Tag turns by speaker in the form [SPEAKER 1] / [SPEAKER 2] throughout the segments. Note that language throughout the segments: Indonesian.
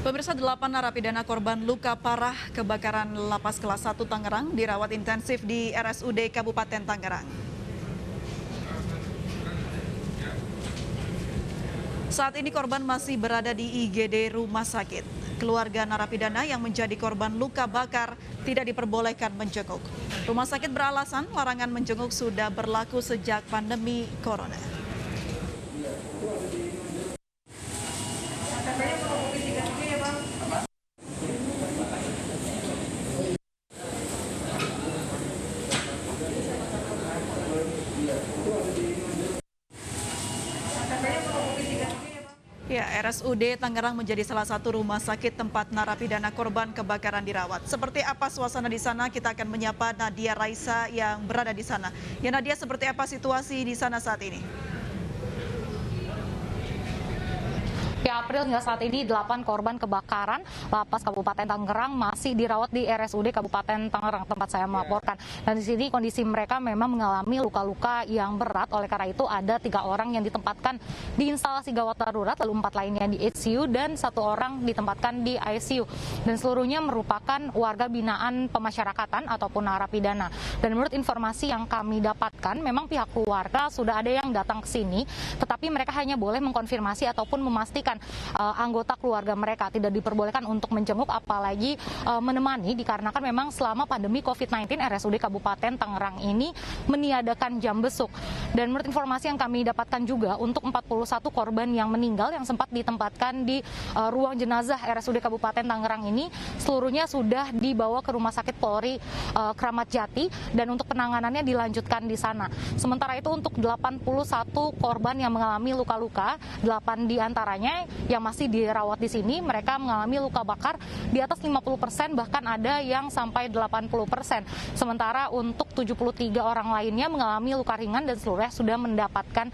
[SPEAKER 1] Pemirsa, 8 narapidana korban luka parah kebakaran Lapas Kelas 1 Tangerang dirawat intensif di RSUD Kabupaten Tangerang. Saat ini korban masih berada di IGD rumah sakit. Keluarga narapidana yang menjadi korban luka bakar tidak diperbolehkan menjenguk. Rumah sakit beralasan larangan menjenguk sudah berlaku sejak pandemi corona. Ya, RSUD Tangerang menjadi salah satu rumah sakit tempat narapidana korban kebakaran dirawat. Seperti apa suasana di sana? Kita akan menyapa Nadia Raisa yang berada di sana. Ya Nadia, seperti apa situasi di sana saat ini?
[SPEAKER 2] Ya, April, hingga saat ini 8 korban kebakaran Lapas Kabupaten Tangerang masih dirawat di RSUD Kabupaten Tangerang tempat saya melaporkan. Dan di sini kondisi mereka memang mengalami luka-luka yang berat. Oleh karena itu ada 3 orang yang ditempatkan di instalasi gawat darurat, lalu 4 lainnya di ICU dan 1 orang ditempatkan di ICU. Dan seluruhnya merupakan warga binaan pemasyarakatan ataupun narapidana. Dan menurut informasi yang kami dapatkan, memang pihak keluarga sudah ada yang datang ke sini, tetapi mereka hanya boleh mengkonfirmasi ataupun memastikan anggota keluarga mereka tidak diperbolehkan untuk menjenguk, apalagi menemani, dikarenakan memang selama pandemi COVID-19 RSUD Kabupaten Tangerang ini meniadakan jam besuk. Dan menurut informasi yang kami dapatkan juga, untuk 41 korban yang meninggal yang sempat ditempatkan di ruang jenazah RSUD Kabupaten Tangerang ini, seluruhnya sudah dibawa ke Rumah Sakit Polri Kramat Jati dan untuk penanganannya dilanjutkan di sana. Sementara itu untuk 81 korban yang mengalami luka-luka, 8 diantaranya yang masih dirawat di sini, mereka mengalami luka bakar di atas 50%, bahkan ada yang sampai 80%. Sementara untuk 73 orang lainnya mengalami luka ringan dan seluruhnya sudah mendapatkan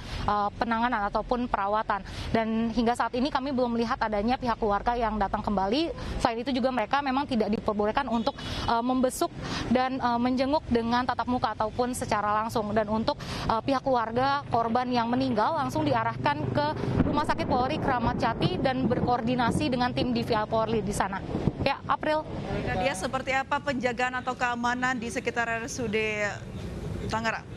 [SPEAKER 2] penanganan ataupun perawatan. Dan hingga saat ini kami belum melihat adanya pihak keluarga yang datang kembali. Selain itu juga mereka memang tidak diperbolehkan untuk membesuk dan menjenguk dengan tatap muka ataupun secara langsung. Dan untuk pihak keluarga korban yang meninggal langsung diarahkan ke Rumah Sakit Polri Kramat Jati dan berkoordinasi dengan tim DVI Polri di sana. Ya, April.
[SPEAKER 1] Nadia, seperti apa penjagaan atau keamanan di sekitar RSUD Tangerang?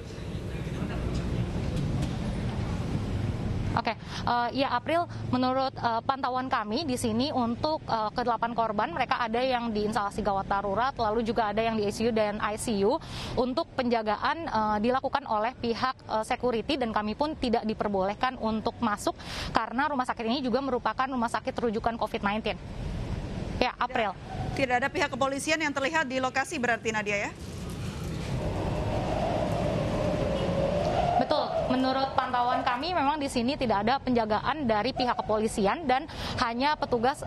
[SPEAKER 2] Oke, ya April, menurut pantauan kami di sini untuk ke-8 korban, mereka ada yang di instalasi gawat darurat, lalu juga ada yang di ICU dan ICU. Untuk penjagaan dilakukan oleh pihak security dan kami pun tidak diperbolehkan untuk masuk karena rumah sakit ini juga merupakan rumah sakit rujukan COVID-19. Ya, April.
[SPEAKER 1] Tidak ada pihak kepolisian yang terlihat di lokasi berarti, Nadia, ya?
[SPEAKER 2] Betul, menurut pantauan kami memang di sini tidak ada penjagaan dari pihak kepolisian dan hanya petugas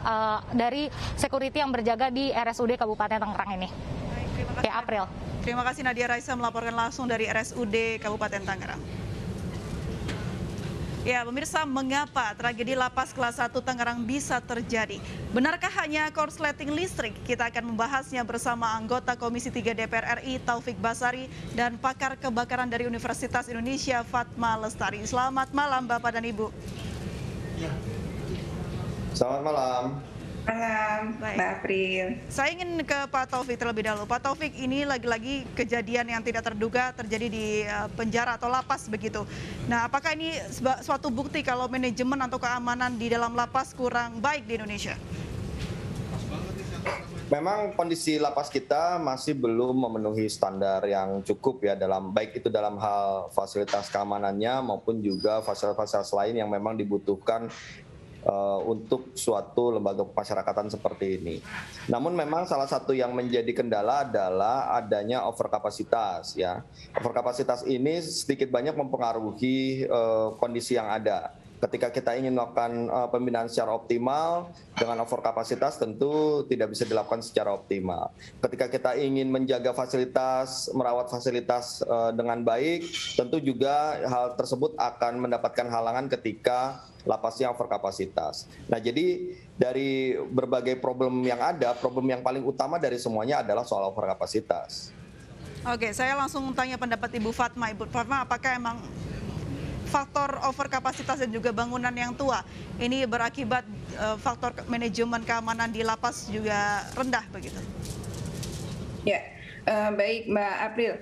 [SPEAKER 2] dari security yang berjaga di RSUD Kabupaten Tangerang ini.
[SPEAKER 1] Baik, terima kasih.
[SPEAKER 2] Ya, April.
[SPEAKER 1] Terima kasih Nadia Raisa melaporkan langsung dari RSUD Kabupaten Tangerang. Ya, pemirsa, mengapa tragedi Lapas Kelas 1 Tangerang bisa terjadi? Benarkah hanya korsleting listrik? Kita akan membahasnya bersama anggota Komisi 3 DPR RI Taufik Basari dan pakar kebakaran dari Universitas Indonesia Fatma Lestari. Selamat malam Bapak dan Ibu.
[SPEAKER 3] Selamat malam.
[SPEAKER 4] Malam,
[SPEAKER 1] Baik.
[SPEAKER 4] Mbak April.
[SPEAKER 1] Saya ingin ke Pak Taufik terlebih dahulu. Pak Taufik, ini lagi-lagi kejadian yang tidak terduga terjadi di penjara atau lapas begitu. Nah, apakah ini suatu bukti kalau manajemen atau keamanan di dalam lapas kurang baik di Indonesia?
[SPEAKER 3] Memang kondisi lapas kita masih belum memenuhi standar yang cukup ya, baik itu dalam hal fasilitas keamanannya maupun juga fasilitas lain yang memang dibutuhkan untuk suatu lembaga pemasyarakatan seperti ini. Namun memang salah satu yang menjadi kendala adalah adanya overkapasitas ya. Overkapasitas ini sedikit banyak mempengaruhi kondisi yang ada. Ketika kita ingin melakukan pembinaan secara optimal dengan overkapasitas tentu tidak bisa dilakukan secara optimal. Ketika kita ingin menjaga fasilitas, merawat fasilitas dengan baik, tentu juga hal tersebut akan mendapatkan halangan ketika lapasnya overkapasitas. Nah, jadi dari berbagai problem yang ada, problem yang paling utama dari semuanya adalah soal overkapasitas.
[SPEAKER 1] Oke, saya langsung tanya pendapat Ibu Fatma. Ibu Fatma, apakah emang faktor overkapasitas dan juga bangunan yang tua. Ini berakibat faktor manajemen keamanan di lapas juga rendah begitu.
[SPEAKER 4] Ya, baik Mbak April.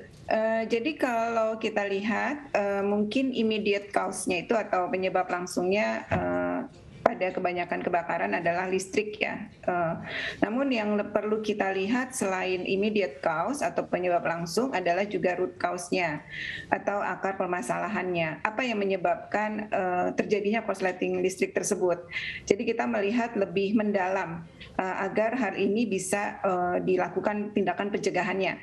[SPEAKER 4] Jadi kalau kita lihat mungkin immediate cause-nya itu atau penyebab langsungnya pada kebanyakan kebakaran adalah listrik ya. Namun yang perlu kita lihat selain immediate cause atau penyebab langsung adalah juga root cause-nya atau akar permasalahannya. Apa yang menyebabkan terjadinya korsleting listrik tersebut. Jadi kita melihat lebih mendalam agar hal ini bisa dilakukan tindakan pencegahannya.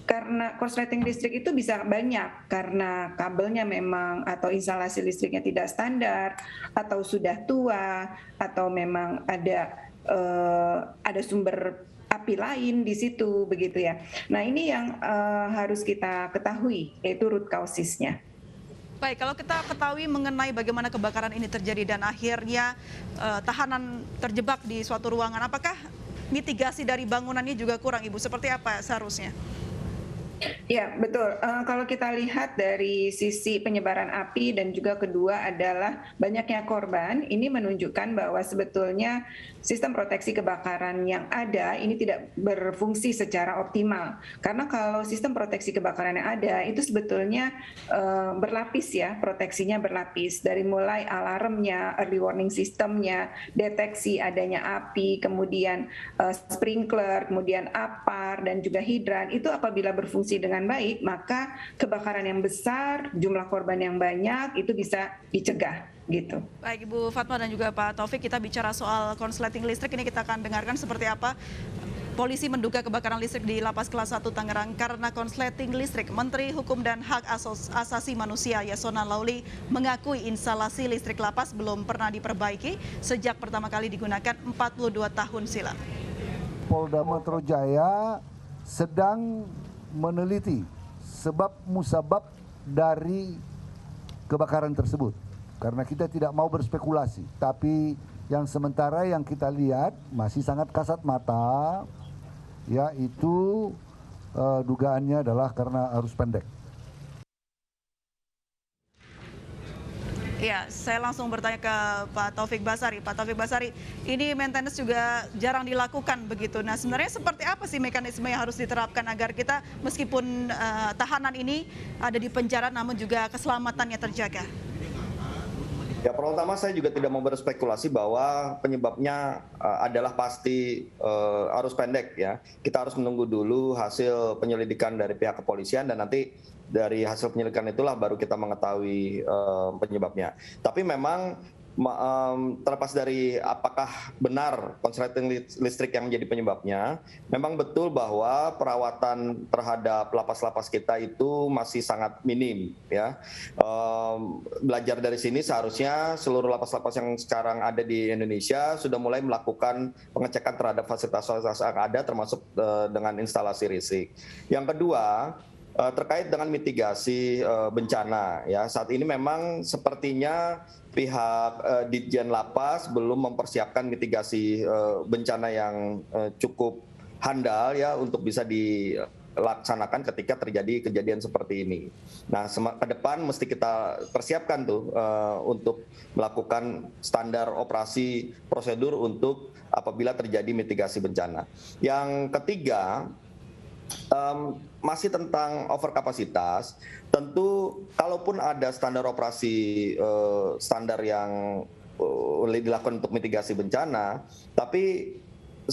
[SPEAKER 4] Karena korsleting listrik itu bisa banyak karena kabelnya memang atau instalasi listriknya tidak standar atau sudah tua atau memang ada sumber api lain di situ begitu ya. Nah ini yang harus kita ketahui yaitu root causes-nya.
[SPEAKER 1] Baik, kalau kita ketahui mengenai bagaimana kebakaran ini terjadi dan akhirnya tahanan terjebak di suatu ruangan, apakah mitigasi dari bangunannya juga kurang, Ibu? Seperti apa seharusnya?
[SPEAKER 4] Ya, betul. Kalau kita lihat dari sisi penyebaran api dan juga kedua adalah banyaknya korban, ini menunjukkan bahwa sebetulnya sistem proteksi kebakaran yang ada ini tidak berfungsi secara optimal. Karena kalau sistem proteksi kebakaran yang ada itu sebetulnya berlapis ya, proteksinya berlapis. Dari mulai alarmnya, early warning sistemnya, deteksi adanya api, kemudian sprinkler, kemudian APAR, dan juga hidran, itu apabila berfungsi dengan baik, maka kebakaran yang besar, jumlah korban yang banyak itu bisa dicegah gitu.
[SPEAKER 1] Baik Ibu Fatma dan juga Pak Taufik, kita bicara soal konsleting listrik, ini kita akan dengarkan seperti apa. Polisi menduga kebakaran listrik di Lapas Kelas 1 Tangerang karena konsleting listrik. Menteri Hukum dan Hak Asasi Manusia Yasona Lauli mengakui instalasi listrik lapas belum pernah diperbaiki sejak pertama kali digunakan 42 tahun silam.
[SPEAKER 5] Polda Metro Jaya sedang meneliti sebab musabab dari kebakaran tersebut. Karena kita tidak mau berspekulasi, tapi yang sementara yang kita lihat masih sangat kasat mata, yaitu dugaannya adalah karena arus pendek.
[SPEAKER 1] Ya, saya langsung bertanya ke Pak Taufik Basari. Pak Taufik Basari, ini maintenance juga jarang dilakukan begitu. Nah, sebenarnya seperti apa sih mekanisme yang harus diterapkan agar kita meskipun tahanan ini ada di penjara namun juga keselamatannya terjaga?
[SPEAKER 3] Ya, pertama saya juga tidak mau berspekulasi bahwa penyebabnya adalah pasti arus pendek ya. Kita harus menunggu dulu hasil penyelidikan dari pihak kepolisian dan nanti dari hasil penyelidikan itulah baru kita mengetahui penyebabnya. Tapi memang terlepas dari apakah benar konsleting listrik yang menjadi penyebabnya, memang betul bahwa perawatan terhadap lapas-lapas kita itu masih sangat minim ya. Belajar dari sini seharusnya seluruh lapas-lapas yang sekarang ada di Indonesia sudah mulai melakukan pengecekan terhadap fasilitas-fasilitas yang ada termasuk dengan instalasi listrik. Yang kedua, terkait dengan mitigasi bencana ya, saat ini memang sepertinya pihak Ditjen Lapas belum mempersiapkan mitigasi bencana yang cukup handal ya untuk bisa dilaksanakan ketika terjadi kejadian seperti ini. Nah, ke depan mesti kita persiapkan tuh untuk melakukan standar operasi prosedur untuk apabila terjadi mitigasi bencana. Yang ketiga, masih tentang overkapasitas, tentu kalaupun ada standar operasi standar yang dilakukan untuk mitigasi bencana, tapi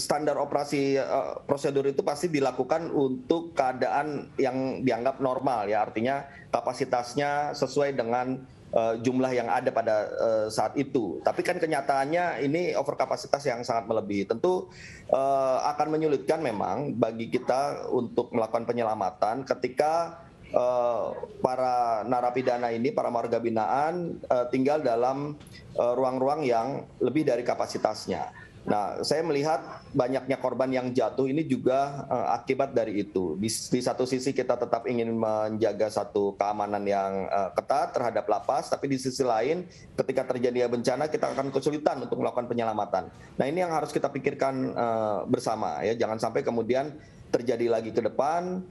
[SPEAKER 3] standar operasi prosedur itu pasti dilakukan untuk keadaan yang dianggap normal ya, artinya kapasitasnya sesuai dengan jumlah yang ada pada saat itu. Tapi kan kenyataannya ini overkapasitas yang sangat melebihi. Tentu akan menyulitkan memang bagi kita untuk melakukan penyelamatan ketika para narapidana ini, para warga binaan tinggal dalam ruang-ruang yang lebih dari kapasitasnya. Nah, saya melihat banyaknya korban yang jatuh ini juga akibat dari itu. Di satu sisi kita tetap ingin menjaga satu keamanan yang ketat terhadap lapas, tapi di sisi lain ketika terjadi bencana kita akan kesulitan untuk melakukan penyelamatan. Nah, ini yang harus kita pikirkan bersama ya, jangan sampai kemudian terjadi lagi ke depan.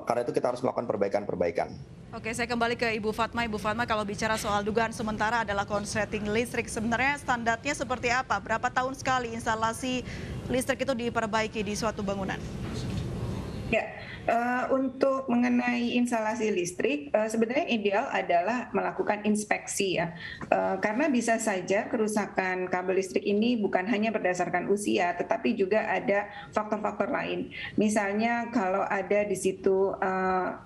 [SPEAKER 3] Karena itu kita harus melakukan perbaikan-perbaikan.
[SPEAKER 1] Oke, saya kembali ke Ibu Fatma. Ibu Fatma, kalau bicara soal dugaan sementara adalah konsleting listrik, sebenarnya standarnya seperti apa? Berapa tahun sekali instalasi listrik itu diperbaiki di suatu bangunan?
[SPEAKER 4] Ya, untuk mengenai instalasi listrik, sebenarnya ideal adalah melakukan inspeksi ya, karena bisa saja kerusakan kabel listrik ini bukan hanya berdasarkan usia, tetapi juga ada faktor-faktor lain. Misalnya kalau ada di situ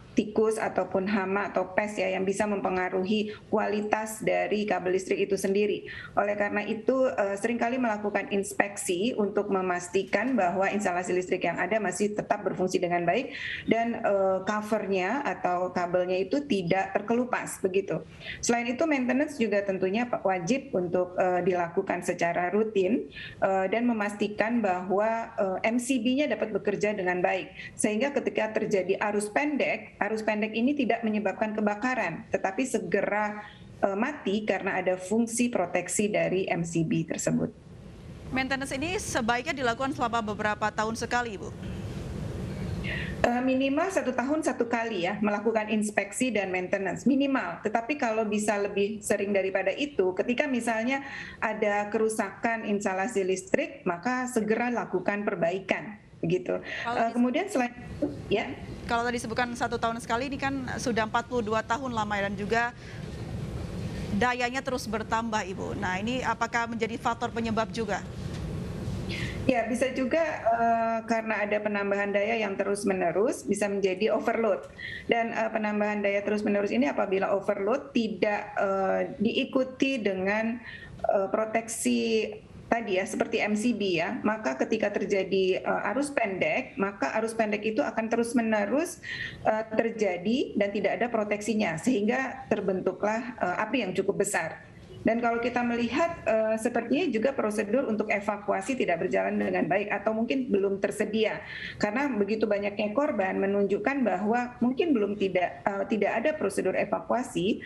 [SPEAKER 4] tikus ataupun hama atau pes ya yang bisa mempengaruhi kualitas dari kabel listrik itu sendiri. Oleh karena itu seringkali melakukan inspeksi untuk memastikan bahwa instalasi listrik yang ada masih tetap berfungsi dengan baik dan covernya atau kabelnya itu tidak terkelupas begitu. Selain itu maintenance juga tentunya wajib untuk dilakukan secara rutin dan memastikan bahwa MCB-nya dapat bekerja dengan baik sehingga ketika terjadi arus pendek ini tidak menyebabkan kebakaran, tetapi segera mati karena ada fungsi proteksi dari MCB tersebut.
[SPEAKER 1] Maintenance ini sebaiknya dilakukan selama beberapa tahun sekali, Bu?
[SPEAKER 4] Minimal 1 tahun 1 kali ya melakukan inspeksi dan maintenance minimal. Tetapi kalau bisa lebih sering daripada itu, ketika misalnya ada kerusakan instalasi listrik, maka segera lakukan perbaikan. Begitu. Kemudian selain itu, ya.
[SPEAKER 1] Kalau tadi disebutkan 1 tahun sekali, ini kan sudah 42 tahun lama dan juga dayanya terus bertambah, Ibu. Nah, ini apakah menjadi faktor penyebab juga?
[SPEAKER 4] Ya, bisa juga karena ada penambahan daya yang terus-menerus bisa menjadi overload. Dan penambahan daya terus-menerus ini apabila overload tidak diikuti dengan proteksi tadi ya seperti MCB ya, maka ketika terjadi arus pendek, maka arus pendek itu akan terus-menerus terjadi dan tidak ada proteksinya sehingga terbentuklah api yang cukup besar. Dan kalau kita melihat sepertinya juga prosedur untuk evakuasi tidak berjalan dengan baik atau mungkin belum tersedia karena begitu banyaknya korban menunjukkan bahwa mungkin belum tidak ada prosedur evakuasi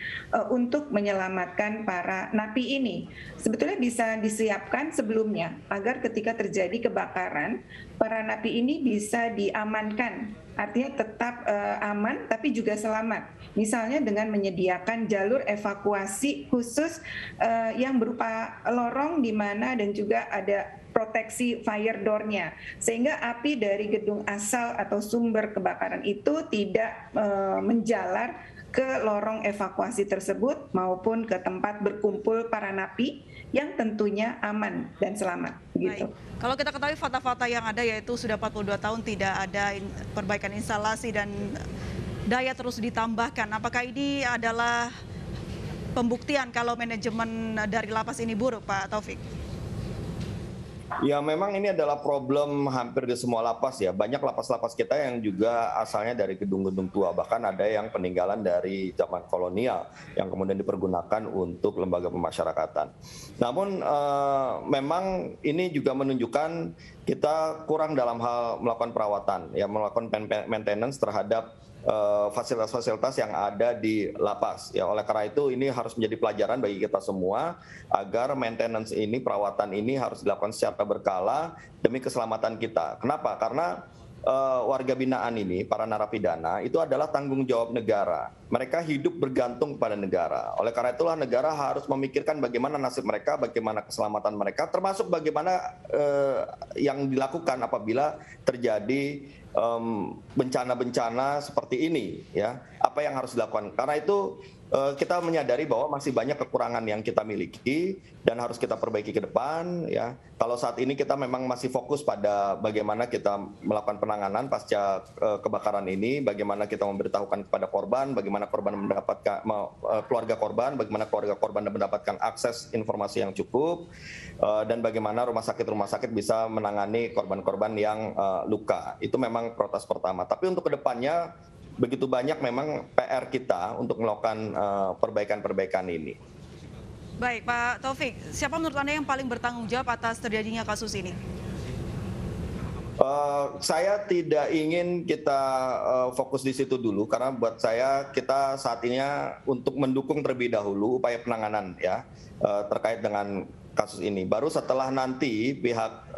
[SPEAKER 4] untuk menyelamatkan para napi ini. Sebetulnya bisa disiapkan sebelumnya agar ketika terjadi kebakaran para napi ini bisa diamankan. Artinya tetap aman tapi juga selamat. Misalnya dengan menyediakan jalur evakuasi khusus yang berupa lorong di mana dan juga ada proteksi fire door-nya. Sehingga api dari gedung asal atau sumber kebakaran itu tidak menjalar ke lorong evakuasi tersebut maupun ke tempat berkumpul para napi yang tentunya aman dan selamat. Gitu.
[SPEAKER 1] Kalau kita ketahui fakta-fakta yang ada yaitu sudah 42 tahun tidak ada perbaikan instalasi dan daya terus ditambahkan. Apakah ini adalah pembuktian kalau manajemen dari lapas ini buruk, Pak Taufik?
[SPEAKER 3] Ya memang ini adalah problem hampir di semua lapas ya. Banyak lapas-lapas kita yang juga asalnya dari gedung-gedung tua. Bahkan ada yang peninggalan dari zaman kolonial yang kemudian dipergunakan untuk lembaga pemasyarakatan. Namun memang ini juga menunjukkan kita kurang dalam hal melakukan perawatan, ya melakukan maintenance terhadap fasilitas-fasilitas yang ada di lapas. Ya, oleh karena itu ini harus menjadi pelajaran bagi kita semua agar maintenance ini, perawatan ini harus dilakukan secara berkala demi keselamatan kita. Kenapa? Karena warga binaan ini, para narapidana, itu adalah tanggung jawab negara. Mereka hidup bergantung pada negara. Oleh karena itulah negara harus memikirkan bagaimana nasib mereka, bagaimana keselamatan mereka, termasuk bagaimana yang dilakukan apabila terjadi bencana-bencana seperti ini, ya apa yang harus dilakukan. Karena itu kita menyadari bahwa masih banyak kekurangan yang kita miliki dan harus kita perbaiki ke depan. Ya, kalau saat ini kita memang masih fokus pada bagaimana kita melakukan penanganan pasca kebakaran ini, bagaimana kita memberitahukan kepada korban, bagaimana korban mendapatkan keluarga korban mendapatkan akses informasi yang cukup, dan bagaimana rumah sakit bisa menangani korban-korban yang luka. Itu memang prioritas pertama. Tapi untuk kedepannya begitu banyak memang PR kita untuk melakukan perbaikan-perbaikan ini.
[SPEAKER 1] Baik, Pak Taufik, siapa menurut Anda yang paling bertanggung jawab atas terjadinya kasus ini?
[SPEAKER 3] Saya tidak ingin kita fokus di situ dulu karena buat saya kita saat ini untuk mendukung terlebih dahulu upaya penanganan ya terkait dengan kasus ini. Baru setelah nanti pihak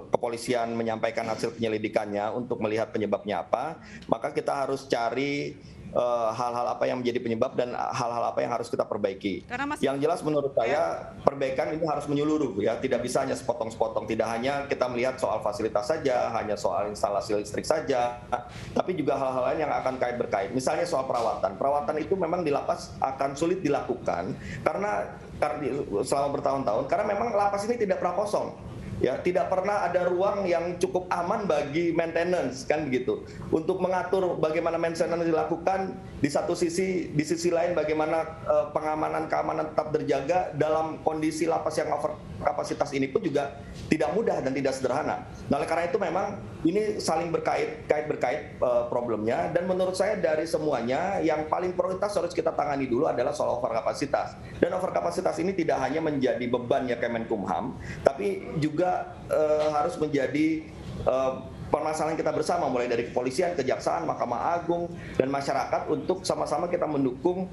[SPEAKER 3] kepolisian menyampaikan hasil penyelidikannya untuk melihat penyebabnya apa, maka kita harus cari hal-hal apa yang menjadi penyebab dan hal-hal apa yang harus kita perbaiki. Yang jelas menurut saya perbaikan ini harus menyeluruh ya, tidak bisa hanya sepotong-sepotong, tidak hanya kita melihat soal fasilitas saja, hanya soal instalasi listrik saja, tapi juga hal-hal lain yang akan berkait. Misalnya soal perawatan. Perawatan itu memang di lapas akan sulit dilakukan karena selama bertahun-tahun, karena memang lapas ini tidak pernah kosong. Ya, tidak pernah ada ruang yang cukup aman bagi maintenance, kan begitu. Untuk mengatur bagaimana maintenance dilakukan, di satu sisi, di sisi lain bagaimana keamanan tetap terjaga dalam kondisi lapas yang over kapasitas ini pun juga tidak mudah dan tidak sederhana. Nah, oleh karena itu memang ini saling berkait problemnya, dan menurut saya dari semuanya yang paling prioritas harus kita tangani dulu adalah soal overkapasitas. Dan overkapasitas ini tidak hanya menjadi bebannya Kemenkumham, tapi juga harus menjadi permasalahan kita bersama, mulai dari kepolisian, kejaksaan, Mahkamah Agung, dan masyarakat untuk sama-sama kita mendukung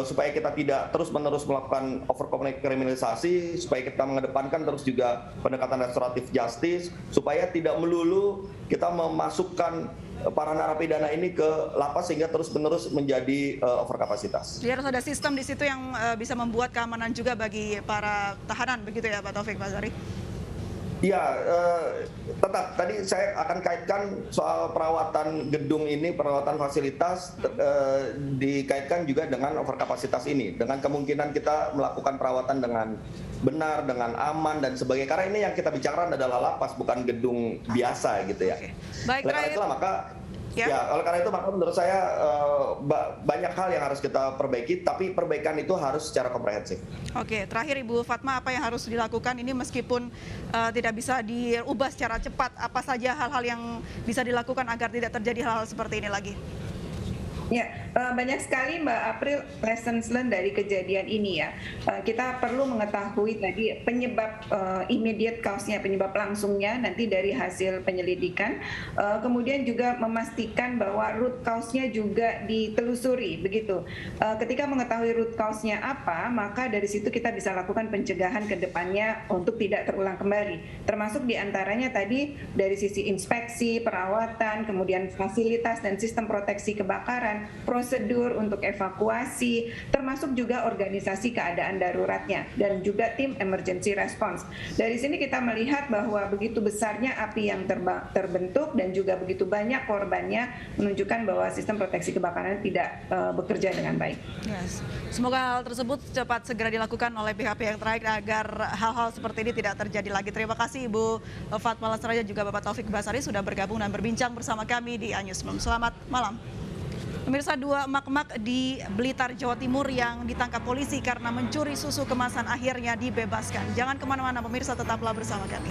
[SPEAKER 3] supaya kita tidak terus-menerus melakukan overkriminalisasi, supaya kita mengedepankan terus juga pendekatan restoratif justice, supaya tidak melulu kita memasukkan para narapidana ini ke lapas sehingga terus-menerus menjadi overkapasitas.
[SPEAKER 1] Jadi harus ada sistem di situ yang bisa membuat keamanan juga bagi para tahanan, begitu ya Pak Taufik Basari?
[SPEAKER 3] Ya, tetap tadi saya akan kaitkan soal perawatan gedung ini, perawatan fasilitas dikaitkan juga dengan overkapasitas ini, dengan kemungkinan kita melakukan perawatan dengan benar, dengan aman dan sebagainya. Karena ini yang kita bicarakan adalah lapas, bukan gedung biasa gitu ya.
[SPEAKER 1] Baik,
[SPEAKER 3] oleh karena itulah oleh karena itu maka menurut saya banyak hal yang harus kita perbaiki, tapi perbaikan itu harus secara komprehensif.
[SPEAKER 1] Oke, terakhir Ibu Fatma, apa yang harus dilakukan ini meskipun tidak bisa diubah secara cepat, apa saja hal-hal yang bisa dilakukan agar tidak terjadi hal-hal seperti ini lagi?
[SPEAKER 4] Ya, banyak sekali Mbak April lessons learned dari kejadian ini ya. Kita perlu mengetahui tadi penyebab immediate cause-nya, penyebab langsungnya nanti dari hasil penyelidikan. Kemudian juga memastikan bahwa root cause-nya juga ditelusuri begitu. Ketika mengetahui root cause-nya apa, maka dari situ kita bisa lakukan pencegahan ke depannya untuk tidak terulang kembali. Termasuk diantaranya tadi dari sisi inspeksi, perawatan, kemudian fasilitas dan sistem proteksi kebakaran, prosedur untuk evakuasi, termasuk juga organisasi keadaan daruratnya, dan juga tim emergency response. Dari sini kita melihat bahwa begitu besarnya api yang terbentuk dan juga begitu banyak korbannya, menunjukkan bahwa sistem proteksi kebakaran tidak bekerja dengan baik.
[SPEAKER 1] Yes. Semoga hal tersebut cepat segera dilakukan oleh pihak-pihak terkait agar hal-hal seperti ini tidak terjadi lagi. Terima kasih Ibu Fatma Lasraja juga Bapak Taufik Basari sudah bergabung dan berbincang bersama kami di iNewsroom. Selamat malam. Pemirsa, 2 emak-emak di Blitar, Jawa Timur yang ditangkap polisi karena mencuri susu kemasan akhirnya dibebaskan. Jangan kemana-mana pemirsa, tetaplah bersama kami.